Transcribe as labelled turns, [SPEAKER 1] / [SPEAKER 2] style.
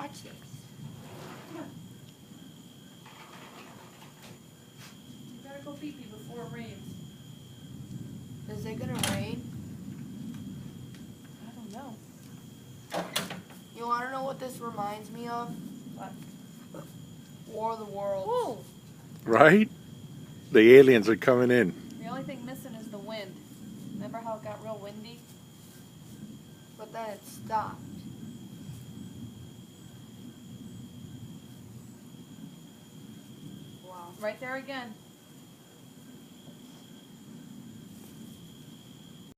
[SPEAKER 1] watch this.
[SPEAKER 2] Come on. You gotta go pee-pee before it rains.
[SPEAKER 1] Is it gonna rain?
[SPEAKER 2] I don't know.
[SPEAKER 1] You wanna know what this reminds me of?
[SPEAKER 2] What?
[SPEAKER 1] War of the Worlds.
[SPEAKER 2] Whoa!
[SPEAKER 3] Right? The aliens are coming in.
[SPEAKER 2] The only thing missing is the wind. Remember how it got real windy?
[SPEAKER 1] But then it stopped.
[SPEAKER 2] Right there again.